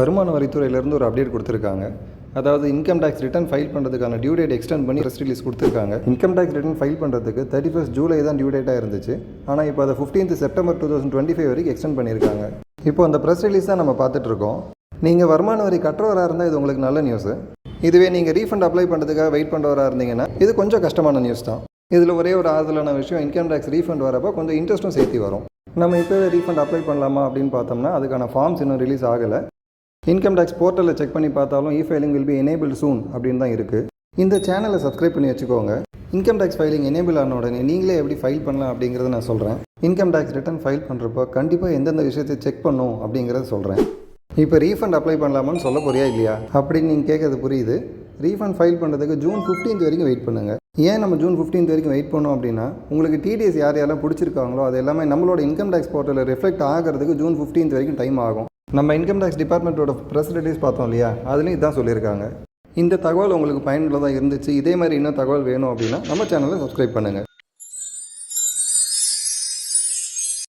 வருமான வரித்துறையிலேருந்து ஒரு அப்டேட் கொடுத்துருக்காங்க. அதாவது இன்கம் டேக்ஸ் ரிட்டர்ன் ஃபைல் பண்ணுறதுக்கான டியூ டேட் எக்ஸ்டெண்ட் பண்ணி ப்ரெஸ் ரிலீஸ் கொடுத்துருக்காங்க. இன்கம் டேக்ஸ் ரிட்டர்ன் ஃபைல் பண்ணுறதுக்கு 31 ஜூலை தான் டியூ டேட்டாக இருந்துச்சு. ஆனால் இப்போ அதை 15 செப்டம்பர் 2025 வரைக்கும் எக்ஸ்டெண்ட் பண்ணியிருக்காங்க. இப்போ அந்த ப்ரெஸ் ரிலீஸ் தான் நம்ம பார்த்துட்ருக்கோம். நீங்கள் வருமான வரி கட்டுறவராக இருந்தால் இது உங்களுக்கு நல்ல நியூஸு. இதுவே நீங்கள் ரீஃபண்ட் அப்ளை பண்ணுறதுக்காக வெயிட் பண்ணுறவராக இருந்தீங்கன்னா இது கொஞ்சம் கஷ்டமான நியூஸ் தான். இதில் ஒரே ஒரு ஆறுதலான விஷயம், இன்கம் டேக்ஸ் ரீஃபண்ட் வரப்போ கொஞ்சம் இன்ட்ரெஸ்ட்டும் சேர்த்து வரும். நம்ம இப்போவே ரீஃபண்ட் அப்ளை பண்ணலாமா அப்படின்னு பார்த்தோம்னா அதுக்கான ஃபார்ம்ஸ் இன்னும் ரிலீஸ் ஆகலை. இன்கம் டேக்ஸ் போர்ட்டலில் செக் பண்ணி பார்த்தாலும் இ-ஃபைலிங் வில் பி எனேபிள் சூன் அப்படின்னு தான் இருக்குது. இந்த சேனலை சப்ஸ்கிரைப் பண்ணி வச்சுக்கோங்க. இன்கம் டேக்ஸ் ஃபைலிங் எனேபிள் ஆன உடனே நீங்களே எப்படி ஃபைல் பண்ணலாம் அப்படிங்கிறத நான் சொல்கிறேன். இன்கம் டேக்ஸ் ரிட்டர்ன் ஃபைல் பண்ணுறப்போ கண்டிப்பாக எந்தெந்த விஷயத்தை செக் பண்ணும் அப்படிங்கிறத சொல்கிறேன். இப்போ ரீஃபண்ட் அப்ளை பண்ணலாமான்னு சொல்ல போறியா இல்லையா அப்படின்னு நீங்கள் கேட்கறது புரியுது. ரீஃபண்ட் ஃபைல் பண்ணுறதுக்கு ஜூன் 15 வரைக்கும் வெயிட் பண்ணுங்கள். ஏன் நம்ம ஜூன் 15 வரைக்கும் வெயிட் பண்ணோம் அப்படின்னா உங்களுக்கு டிடிஎஸ் யார் யாரெல்லாம் பிடிச்சிருக்காங்களோ அது எல்லாமே நம்மளோட இன்கம் டேக்ஸ் போர்ட்டலில் ரிஃப்ளெக்ட் ஆகிறதுக்கு ஜூன் 15 வரைக்கும் டைம் ஆகும். நம்ம இன்கம் டேக்ஸ் டிபார்ட்மெண்ட்டோட ப்ரெஸ் ரிலீஸ் பார்த்தோம் இல்லையா, அதுலேயும் இதான் சொல்லியிருக்காங்க. இந்த தகவல் உங்களுக்கு பயனுள்ளதாக இருந்துச்சு, இதே மாதிரி இன்னும் தகவல் வேணும் அப்படின்னா நம்ம சேனலை சப்ஸ்கிரைப் பண்ணுங்கள்.